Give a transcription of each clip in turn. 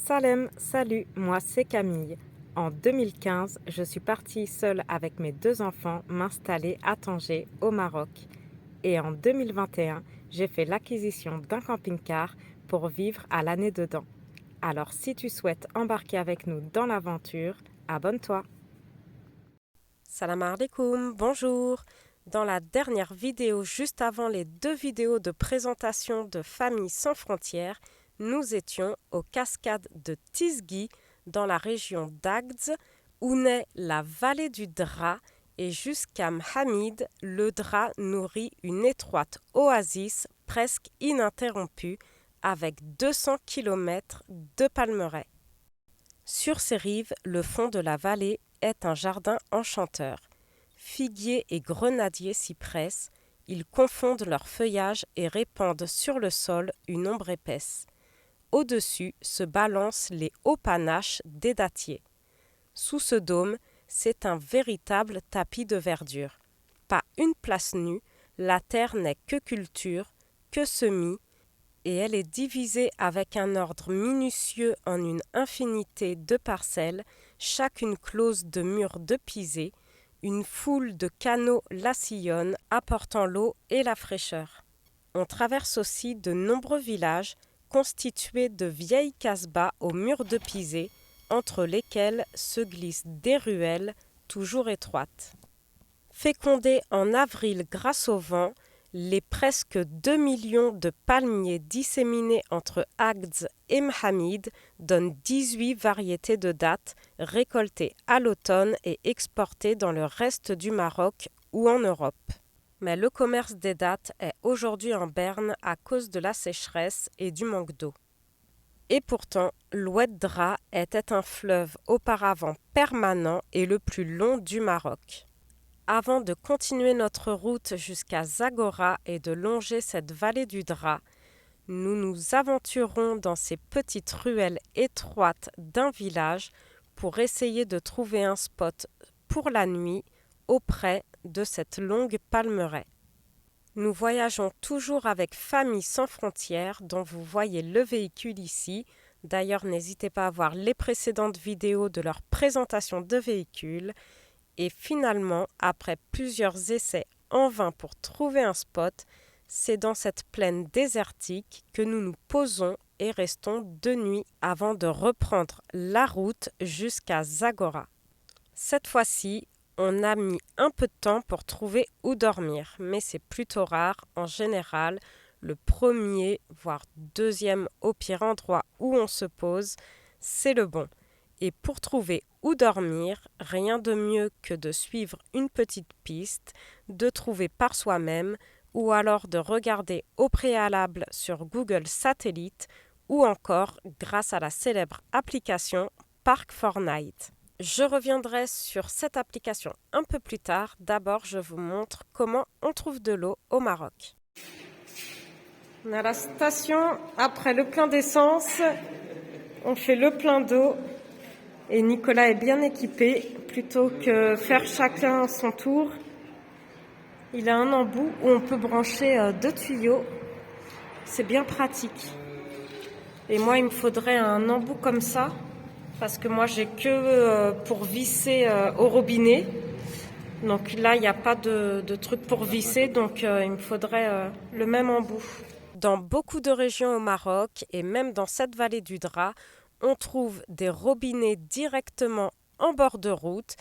Salem, salut, moi c'est Camille. En 2015, je suis partie seule avec mes deux enfants m'installer à Tanger, au Maroc. Et en 2021, j'ai fait l'acquisition d'un camping-car pour vivre à l'année dedans. Alors si tu souhaites embarquer avec nous dans l'aventure, abonne-toi. Salam alaikum, bonjour. Dans la dernière vidéo, juste avant les deux vidéos de présentation de Famille sans frontières, nous étions aux cascades de Tizgi, dans la région d'Agdz, où naît la vallée du Dra, et jusqu'à Mhamid, le Dra nourrit une étroite oasis presque ininterrompue, avec 200 km de palmeraies. Sur ses rives, le fond de la vallée est un jardin enchanteur. Figuiers et grenadiers s'y pressent, ils confondent leur feuillage et répandent sur le sol une ombre épaisse. Au-dessus se balancent les hauts panaches des dattiers. Sous ce dôme, c'est un véritable tapis de verdure. Pas une place nue, la terre n'est que culture, que semis, et elle est divisée avec un ordre minutieux en une infinité de parcelles, chacune close de murs de pisé, une foule de canaux la sillonnent, apportant l'eau et la fraîcheur. On traverse aussi de nombreux villages, constitués de vieilles casbahs aux murs de pisé, entre lesquels se glissent des ruelles toujours étroites. Fécondés en avril grâce au vent, les presque 2 millions de palmiers disséminés entre Agdz et Mhamid donnent 18 variétés de dattes récoltées à l'automne et exportées dans le reste du Maroc ou en Europe. Mais le commerce des dattes est aujourd'hui en berne à cause de la sécheresse et du manque d'eau. Et pourtant, l'Oued Dra était un fleuve auparavant permanent et le plus long du Maroc. Avant de continuer notre route jusqu'à Zagora et de longer cette vallée du Dra, nous nous aventurons dans ces petites ruelles étroites d'un village pour essayer de trouver un spot pour la nuit auprès de cette longue palmeraie. Nous voyageons toujours avec Famille sans frontières, dont vous voyez le véhicule ici. D'ailleurs, n'hésitez pas à voir les précédentes vidéos de leur présentation de véhicule. Et finalement, après plusieurs essais en vain pour trouver un spot, c'est dans cette plaine désertique que nous nous posons et restons 2 nuits avant de reprendre la route jusqu'à Zagora. Cette fois-ci, on a mis un peu de temps pour trouver où dormir, mais c'est plutôt rare. En général, le premier, voire deuxième au pire endroit où on se pose, c'est le bon. Et pour trouver où dormir, rien de mieux que de suivre une petite piste, de trouver par soi-même, ou alors de regarder au préalable sur Google Satellite, ou encore grâce à la célèbre application Park4Night. Je reviendrai sur cette application un peu plus tard. D'abord, je vous montre comment on trouve de l'eau au Maroc. On est à la station, après le plein d'essence, on fait le plein d'eau. Et Nicolas est bien équipé, plutôt que faire chacun son tour. Il a un embout où on peut brancher 2 tuyaux. C'est bien pratique. Et moi, il me faudrait un embout comme ça, parce que moi, j'ai que pour visser au robinet. Donc là, il n'y a pas de truc pour visser, donc il me faudrait le même embout. Dans beaucoup de régions au Maroc, et même dans cette vallée du Dra, on trouve des robinets directement en bord de route,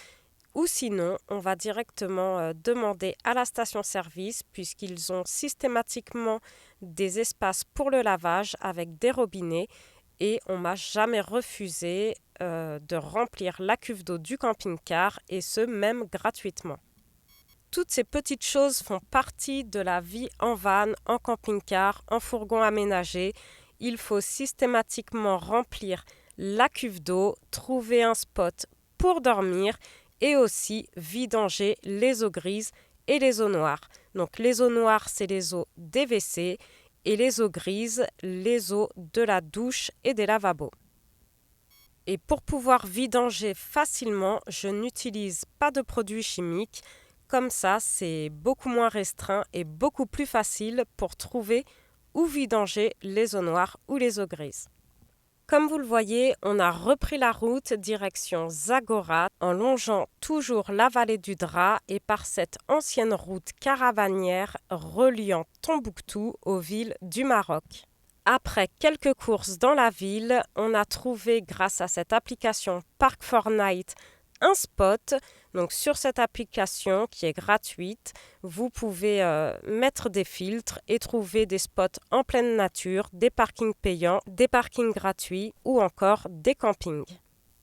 ou sinon on va directement demander à la station-service, puisqu'ils ont systématiquement des espaces pour le lavage avec des robinets, et on m'a jamais refusé de remplir la cuve d'eau du camping-car, et ce même gratuitement. Toutes ces petites choses font partie de la vie en van, en camping-car, en fourgon aménagé. Il faut systématiquement remplir la cuve d'eau, trouver un spot pour dormir et aussi vidanger les eaux grises et les eaux noires. Donc les eaux noires, c'est les eaux des WC et les eaux grises, les eaux de la douche et des lavabos. Et pour pouvoir vidanger facilement, je n'utilise pas de produits chimiques. Comme ça, c'est beaucoup moins restreint et beaucoup plus facile pour trouver où vidanger les eaux noires ou les eaux grises. Comme vous le voyez, on a repris la route direction Zagora en longeant toujours la vallée du Dra et par cette ancienne route caravanière reliant Tombouctou aux villes du Maroc. Après quelques courses dans la ville, on a trouvé grâce à cette application Park4Night un spot. Donc sur cette application qui est gratuite, vous pouvez mettre des filtres et trouver des spots en pleine nature, des parkings payants, des parkings gratuits ou encore des campings.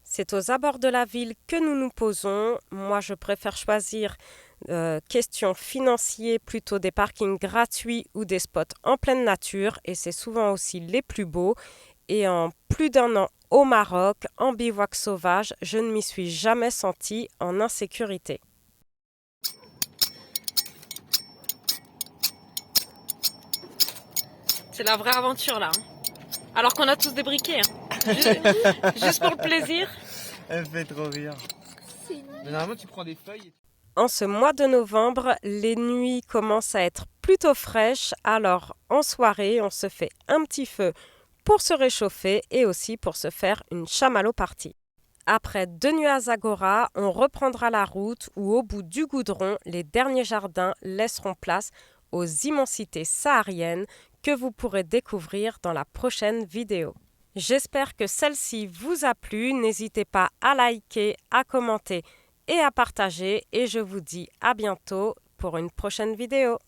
C'est aux abords de la ville que nous nous posons. Moi, je préfère choisir question financière, plutôt des parkings gratuits ou des spots en pleine nature et c'est souvent aussi les plus beaux. Et en plus d'un an au Maroc, en bivouac sauvage, je ne m'y suis jamais sentie en insécurité. C'est la vraie aventure là. Alors qu'on a tous des briquets. Juste pour le plaisir. Elle fait trop rire. Mais normalement, tu prends des feuilles. En ce mois de novembre, les nuits commencent à être plutôt fraîches. Alors en soirée, on se fait un petit feu pour se réchauffer et aussi pour se faire une chamallow party. Après 2 nuits à Zagora, on reprendra la route où au bout du goudron, les derniers jardins laisseront place aux immensités sahariennes que vous pourrez découvrir dans la prochaine vidéo. J'espère que celle-ci vous a plu. N'hésitez pas à liker, à commenter et à partager. Et je vous dis à bientôt pour une prochaine vidéo.